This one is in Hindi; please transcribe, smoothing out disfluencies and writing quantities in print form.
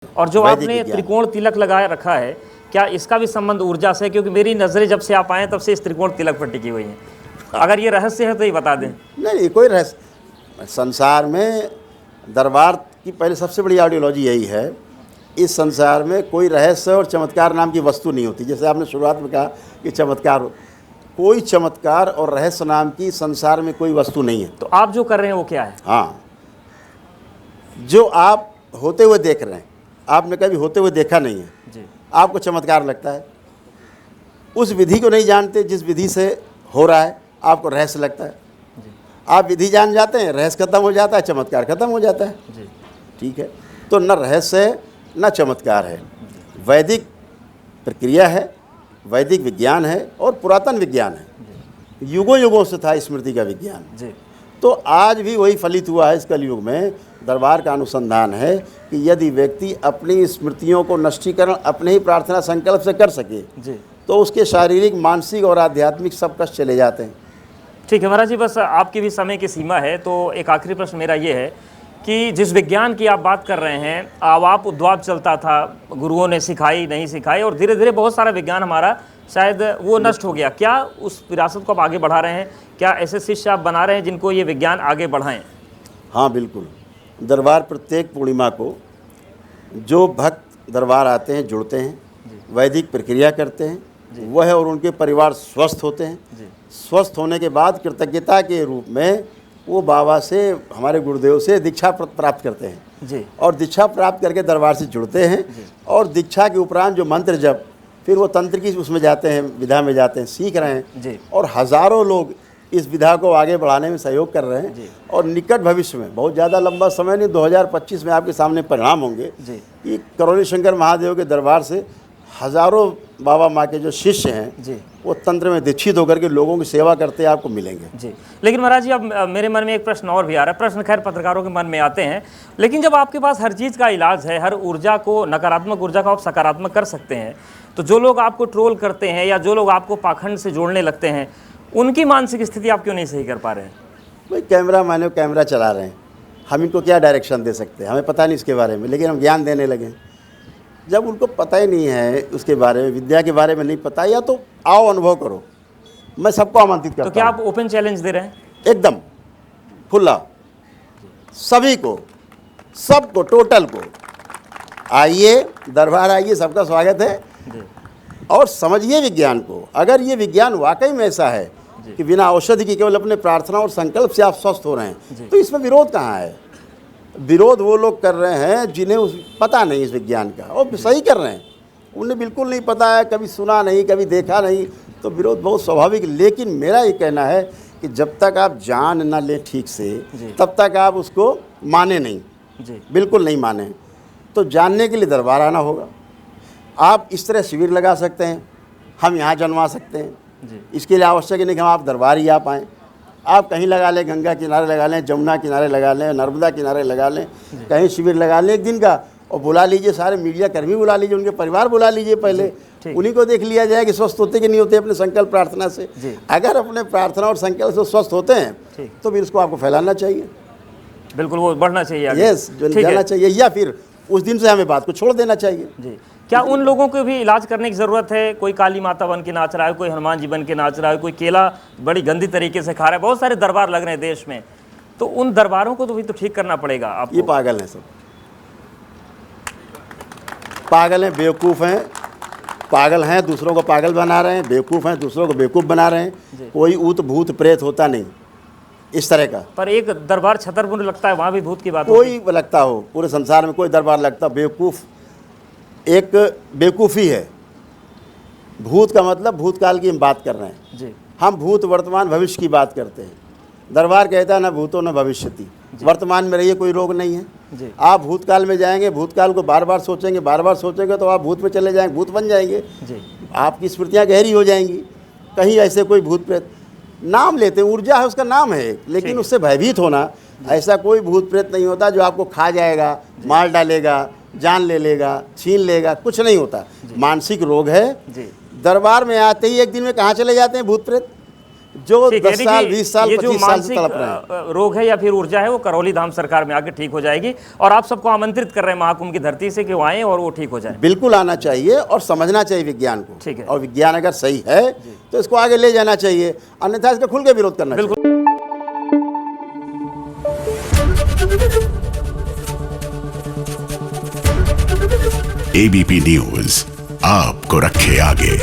और जो वैदिक आपने विज्ञान। त्रिकोण तिलक लगाया रखा है, क्या इसका भी संबंध ऊर्जा से है? क्योंकि मेरी नज़रें जब से आप आए तब से इस त्रिकोण तिलक पर टिकी हुई हैं। अगर ये रहस्य है तो ये बता दें। नहीं, कोई रहस्य संसार में दरबार की पहले सबसे बड़ी आइडियोलॉजी यही है, इस संसार में कोई रहस्य और चमत्कार नाम की वस्तु नहीं होती। जैसे आपने शुरुआत में कहा कि चमत्कार, कोई चमत्कार और रहस्य नाम की संसार में कोई वस्तु नहीं है। तो आप जो कर रहे हैं वो क्या है? हाँ, जो आप होते हुए देख रहे हैं, आपने कभी होते हुए देखा नहीं है जी। आपको चमत्कार लगता है। उस विधि को नहीं जानते जिस विधि से हो रहा है, आपको रहस्य लगता है। आप विधि जान जाते हैं, रहस्य खत्म हो जाता है, चमत्कार खत्म हो जाता है। जी। ठीक है, तो न रहस्य है न चमत्कार है। वैदिक प्रक्रिया है, वैदिक विज्ञान है और पुरातन विज्ञान है। युगों युगों से था स्मृति का विज्ञान। जी। तो आज भी वही फलित हुआ है। इस कलयुग में दरबार का अनुसंधान है कि यदि व्यक्ति अपनी स्मृतियों को नष्टीकरण अपने ही प्रार्थना संकल्प से कर सके जी। तो उसके शारीरिक, मानसिक और आध्यात्मिक सब कष्ट चले जाते हैं। ठीक है महाराज जी, बस आपकी भी समय की सीमा है, तो एक आखिरी प्रश्न मेरा ये है कि जिस विज्ञान की आप बात कर रहे हैं, आप उद्वाब चलता था, गुरुओं ने सिखाई नहीं सिखाई, और धीरे धीरे बहुत सारा विज्ञान हमारा शायद वो नष्ट हो गया। क्या उस विरासत को आप आगे बढ़ा रहे हैं? क्या ऐसे शिष्य आप बना रहे हैं जिनको ये विज्ञान आगे बढ़ाएं? हाँ बिल्कुल। दरबार प्रत्येक पूर्णिमा को जो भक्त दरबार आते हैं, जुड़ते हैं, वैदिक प्रक्रिया करते हैं, वह और उनके परिवार स्वस्थ होते हैं। स्वस्थ होने के बाद कृतज्ञता के रूप में वो बाबा से, हमारे गुरुदेव से दीक्षा प्राप्त करते हैं जी। और दीक्षा प्राप्त करके दरबार से जुड़ते हैं। और दीक्षा के उपरांत जो मंत्र जब, फिर वो तंत्र की उसमें जाते हैं, विधा में जाते हैं, सीख रहे हैं जी। और हज़ारों लोग इस विधा को आगे बढ़ाने में सहयोग कर रहे हैं। और निकट भविष्य में, बहुत ज़्यादा लंबा समय नहीं, 2025 में आपके सामने परिणाम होंगे कि करौली शंकर महादेव के दरबार से हज़ारों बाबा माँ के जो शिष्य हैं जी, वो तंत्र में दीक्षित होकर के लोगों की सेवा करते आपको मिलेंगे। जी। लेकिन महाराज जी, अब मेरे मन में एक प्रश्न और भी आ रहा है। प्रश्न खैर पत्रकारों के मन में आते हैं, लेकिन जब आपके पास हर चीज़ का इलाज है, हर ऊर्जा को, नकारात्मक ऊर्जा को आप सकारात्मक कर सकते हैं, तो जो लोग आपको ट्रोल करते हैं या जो लोग आपको पाखंड से जोड़ने लगते हैं, उनकी मानसिक स्थिति आप क्यों नहीं सही कर पा रहे हैं? भाई कैमरा मैंने कैमरा चला रहे हैं, हम इनको क्या डायरेक्शन दे सकते हैं? हमें पता नहीं इसके बारे में, लेकिन हम ज्ञान देने लगे। जब उनको पता ही नहीं है उसके बारे में, विद्या के बारे में नहीं पता, या तो आओ अनुभव करो। मैं सबको आमंत्रित करता हूं। तो क्या आप ओपन चैलेंज दे रहे हैं? एकदम खुला, सभी को, सबको, टोटल को आइए, दरबार आइए, सबका स्वागत है। और समझिए विज्ञान को। अगर ये विज्ञान वाकई में ऐसा है कि बिना औषधि की केवल अपने प्रार्थना और संकल्प से आप स्वस्थ हो रहे हैं, तो इसमें विरोध कहाँ है? विरोध वो लोग कर रहे हैं जिन्हें पता नहीं इस विज्ञान का, और सही कर रहे हैं। उन्हें बिल्कुल नहीं पता है, कभी सुना नहीं, कभी देखा नहीं, तो विरोध बहुत स्वाभाविक। लेकिन मेरा ये कहना है कि जब तक आप जान ना लें ठीक से, तब तक आप उसको माने नहीं, बिल्कुल नहीं माने। तो जानने के लिए दरबार आना होगा। आप इस तरह शिविर लगा सकते हैं, हम यहाँ जनवा सकते हैं। इसके लिए आवश्यक नहीं कि हम आप दरबार ही आ पाएँ। आप कहीं लगा लें, गंगा किनारे लगा लें, जमुना किनारे लगा लें, नर्मदा किनारे लगा लें, कहीं शिविर लगा लें एक दिन का, और बुला लीजिए सारे मीडिया कर्मी, बुला लीजिए, उनके परिवार बुला लीजिए, पहले उन्हीं को देख लिया जाए कि स्वस्थ होते कि नहीं होते अपने संकल्प प्रार्थना से। अगर अपने प्रार्थना और संकल्प से स्वस्थ होते हैं तो फिर इसको आपको फैलाना चाहिए। बिल्कुल, वो बढ़ना चाहिए। यस, जाना चाहिए, या फिर उस दिन से हमें बात को छोड़ देना चाहिए। जी। क्या उन लोगों को भी इलाज करने की ज़रूरत है? कोई काली माता बन के नाच रहा है, कोई हनुमान जी बन के नाच रहा है, कोई केला बड़ी गंदी तरीके से खा रहा है, बहुत सारे दरबार लग रहे हैं देश में, तो उन दरबारों को तो भी तो ठीक करना पड़ेगा आपको। ये पागल हैं, सब पागल हैं, बेवकूफ़ हैं। पागल हैं, दूसरों को पागल बना रहे हैं, बेवकूफ़ हैं, दूसरों को बेवकूफ़ बना रहे हैं। कोई ऊत भूत प्रेत होता नहीं इस तरह का। पर एक दरबार छतरपुर लगता है, वहाँ भी भूत की बात कोई लगता हो, पूरे संसार में कोई दरबार लगता, बेवकूफ़ एक बेवकूफ़ी है। भूत का मतलब भूतकाल की हम बात कर रहे हैं जी। हम भूत, वर्तमान, भविष्य की बात करते हैं। दरबार कहता है न भूतो न भविष्यति, वर्तमान में रहिए, कोई रोग नहीं है जी। आप भूतकाल में जाएंगे, भूतकाल को बार बार सोचेंगे, बार बार सोचेंगे तो आप भूत में चले जाएंगे, भूत बन जाएंगे जी। आपकी स्मृतियाँ गहरी हो जाएंगी। कहीं ऐसे कोई भूत प्रेत नाम लेते हैं, ऊर्जा है उसका नाम है, लेकिन उससे भयभीत होना, ऐसा कोई भूत प्रेत नहीं होता जो आपको खा जाएगा, मार डालेगा, जान ले लेगा, छीन लेगा, कुछ नहीं होता। मानसिक रोग है। दरबार में आते ही एक दिन में कहाँ चले जाते हैं भूत प्रेत? जो ठीक है, 10 साल, 20 साल, ये जो 25 साल से तड़प रहे हैं। मानसिक रोग है या फिर ऊर्जा है, वो करौली धाम सरकार में आके ठीक हो जाएगी, और आप सबको आमंत्रित कर रहे हैं महाकुंभ की धरती से कि वो आएं और वो ठीक हो जाए। बिल्कुल आना चाहिए और समझना चाहिए विज्ञान को। ठीक है। और विज्ञान अगर सही है तो इसको आगे ले जाना चाहिए, अन्यथा इसका खुल के विरोध करना चाहिए। एबीपी न्यूज आपको रखे आगे।